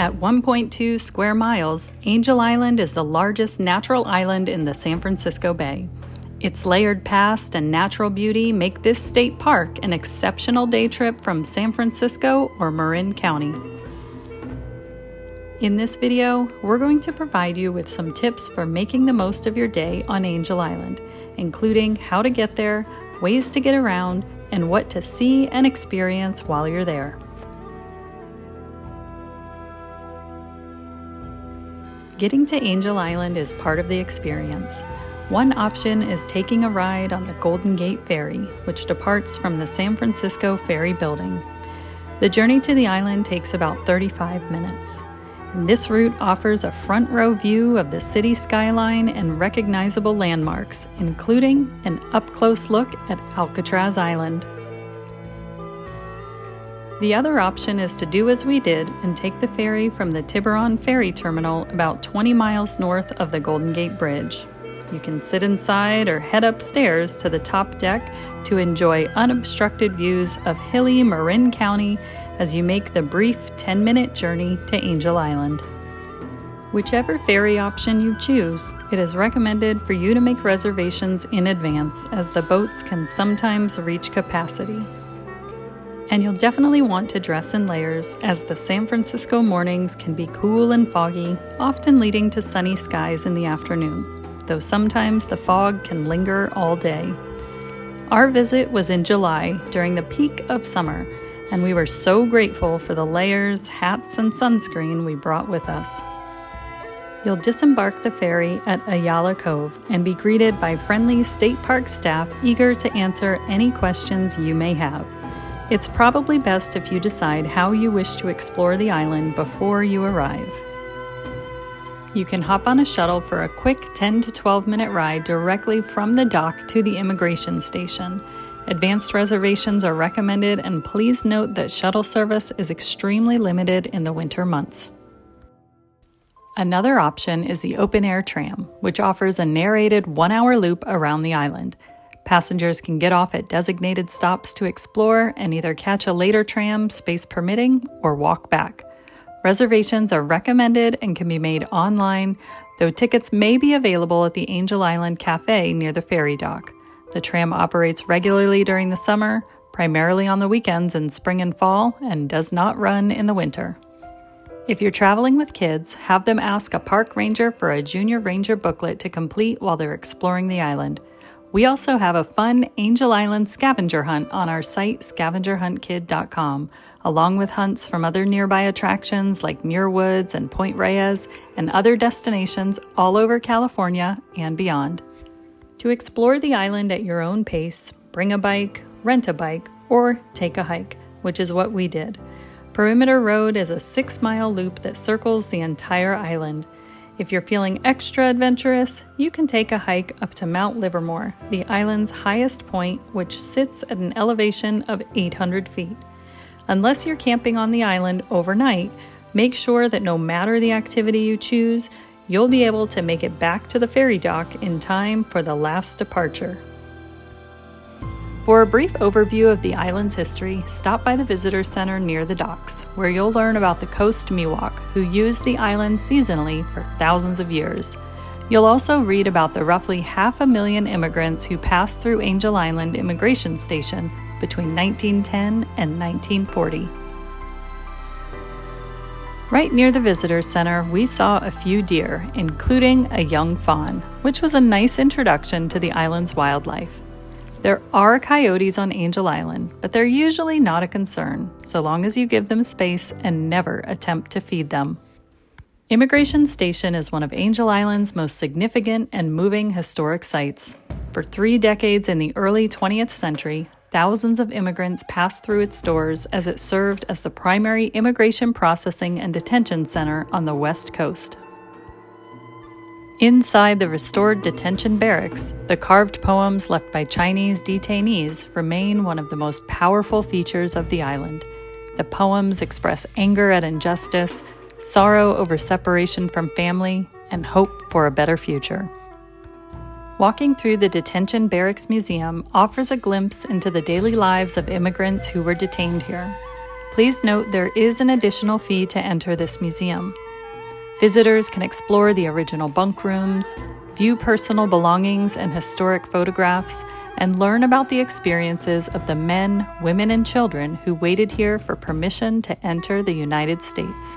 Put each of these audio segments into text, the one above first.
At 1.2 square miles, Angel Island is the largest natural island in the San Francisco Bay. Its layered past and natural beauty make this state park an exceptional day trip from San Francisco or Marin County. In this video, we're going to provide you with some tips for making the most of your day on Angel Island, including how to get there, ways to get around, and what to see and experience while you're there. Getting to Angel Island is part of the experience. One option is taking a ride on the Golden Gate Ferry, which departs from the San Francisco Ferry building. The journey to the island takes about 35 minutes. And this route offers a front row view of the city skyline and recognizable landmarks, including an up-close look at Alcatraz Island. The other option is to do as we did and take the ferry from the Tiburon ferry terminal about 20 miles north of the Golden Gate Bridge. You can sit inside or head upstairs to the top deck to enjoy unobstructed views of hilly Marin County as you make the brief 10-minute journey to Angel Island. Whichever ferry option you choose, it is recommended for you to make reservations in advance as the boats can sometimes reach capacity. And you'll definitely want to dress in layers as the San Francisco mornings can be cool and foggy, often leading to sunny skies in the afternoon, though sometimes the fog can linger all day. Our visit was in July during the peak of summer, and we were so grateful for the layers, hats, and sunscreen we brought with us. You'll disembark the ferry at Ayala Cove and be greeted by friendly state park staff eager to answer any questions you may have. It's probably best if you decide how you wish to explore the island before you arrive. You can hop on a shuttle for a quick 10 to 12 minute ride directly from the dock to the immigration station. Advanced reservations are recommended, and please note that shuttle service is extremely limited in the winter months. Another option is the open-air tram, which offers a narrated 1-hour loop around the island. Passengers can get off at designated stops to explore and either catch a later tram, space permitting, or walk back. Reservations are recommended and can be made online, though tickets may be available at the Angel Island Cafe near the ferry dock. The tram operates regularly during the summer, primarily on the weekends in spring and fall, and does not run in the winter. If you're traveling with kids, have them ask a park ranger for a junior ranger booklet to complete while they're exploring the island. We also have a fun Angel Island scavenger hunt on our site, scavengerhuntkid.com, along with hunts from other nearby attractions like Muir Woods and Point Reyes and other destinations all over California and beyond. To explore the island at your own pace, bring a bike, rent a bike, or take a hike, which is what we did. Perimeter Road is a 6-mile loop that circles the entire island. If you're feeling extra adventurous, you can take a hike up to Mount Livermore, the island's highest point, which sits at an elevation of 800 feet. Unless you're camping on the island overnight, make sure that no matter the activity you choose, you'll be able to make it back to the ferry dock in time for the last departure. For a brief overview of the island's history, stop by the visitor center near the docks, where you'll learn about the Coast Miwok, who used the island seasonally for thousands of years. You'll also read about the roughly 500,000 immigrants who passed through Angel Island Immigration Station between 1910 and 1940. Right near the visitor center, we saw a few deer, including a young fawn, which was a nice introduction to the island's wildlife. There are coyotes on Angel Island, but they're usually not a concern, so long as you give them space and never attempt to feed them. Immigration Station is one of Angel Island's most significant and moving historic sites. For 3 decades in the early 20th century, thousands of immigrants passed through its doors as it served as the primary immigration processing and detention center on the West Coast. Inside the restored Detention Barracks, the carved poems left by Chinese detainees remain one of the most powerful features of the island. The poems express anger at injustice, sorrow over separation from family, and hope for a better future. Walking through the Detention Barracks Museum offers a glimpse into the daily lives of immigrants who were detained here. Please note there is an additional fee to enter this museum. Visitors can explore the original bunk rooms, view personal belongings and historic photographs, and learn about the experiences of the men, women, and children who waited here for permission to enter the United States.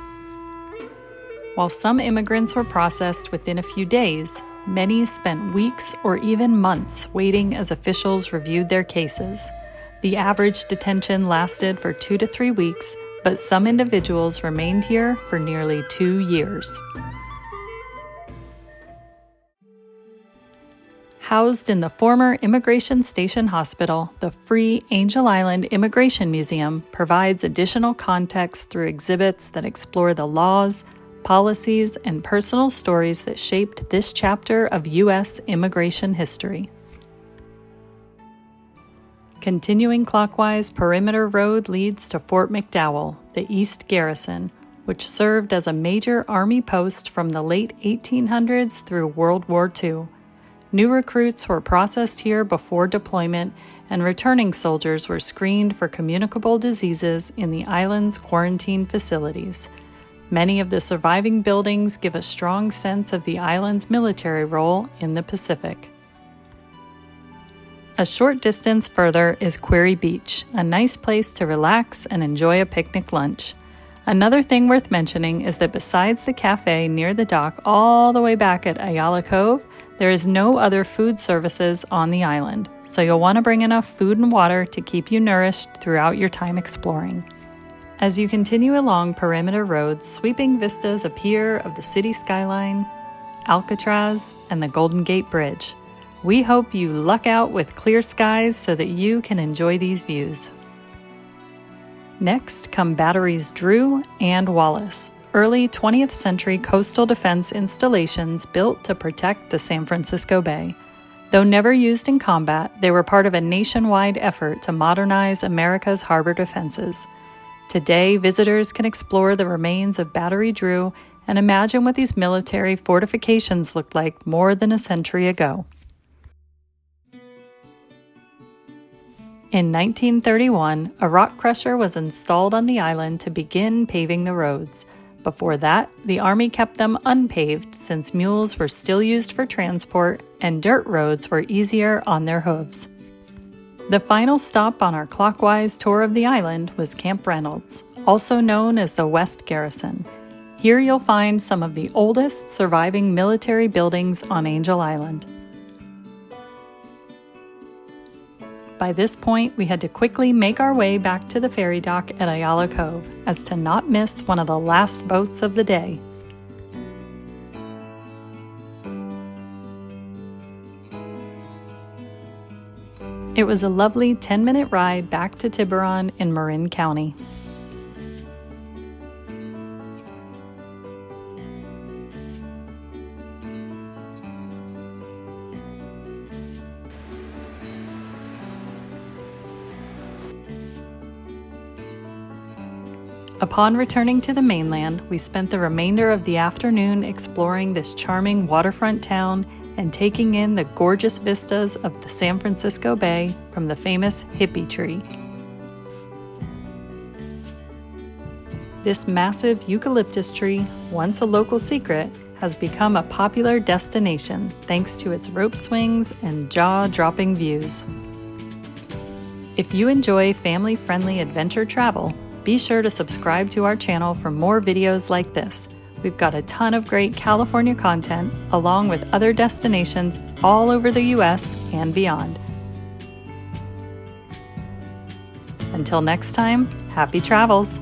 While some immigrants were processed within a few days, many spent weeks or even months waiting as officials reviewed their cases. The average detention lasted for 2 to 3 weeks, but some individuals remained here for nearly 2 years. Housed in the former Immigration Station Hospital, the free Angel Island Immigration Museum provides additional context through exhibits that explore the laws, policies, and personal stories that shaped this chapter of U.S. immigration history. Continuing clockwise, Perimeter Road leads to Fort McDowell, the East Garrison, which served as a major Army post from the late 1800s through World War II. New recruits were processed here before deployment, and returning soldiers were screened for communicable diseases in the island's quarantine facilities. Many of the surviving buildings give a strong sense of the island's military role in the Pacific. A short distance further is Quarry Beach, a nice place to relax and enjoy a picnic lunch. Another thing worth mentioning is that besides the cafe near the dock all the way back at Ayala Cove, there is no other food services on the island, so you'll want to bring enough food and water to keep you nourished throughout your time exploring. As you continue along Perimeter Road, sweeping vistas appear of the city skyline, Alcatraz, and the Golden Gate Bridge. We hope you luck out with clear skies so that you can enjoy these views. Next come Batteries Drew and Wallace, early 20th century coastal defense installations built to protect the San Francisco Bay. Though never used in combat, they were part of a nationwide effort to modernize America's harbor defenses. Today, visitors can explore the remains of Battery Drew and imagine what these military fortifications looked like more than a century ago. In 1931, a rock crusher was installed on the island to begin paving the roads. Before that, the Army kept them unpaved since mules were still used for transport and dirt roads were easier on their hooves. The final stop on our clockwise tour of the island was Camp Reynolds, also known as the West Garrison. Here you'll find some of the oldest surviving military buildings on Angel Island. By this point, we had to quickly make our way back to the ferry dock at Ayala Cove, as to not miss one of the last boats of the day. It was a lovely 10-minute ride back to Tiburon in Marin County. Upon returning to the mainland, we spent the remainder of the afternoon exploring this charming waterfront town and taking in the gorgeous vistas of the San Francisco Bay from the famous hippie tree. This massive eucalyptus tree, once a local secret, has become a popular destination thanks to its rope swings and jaw-dropping views. If you enjoy family-friendly adventure travel, be sure to subscribe to our channel for more videos like this. We've got a ton of great California content, along with other destinations all over the US and beyond. Until next time, happy travels!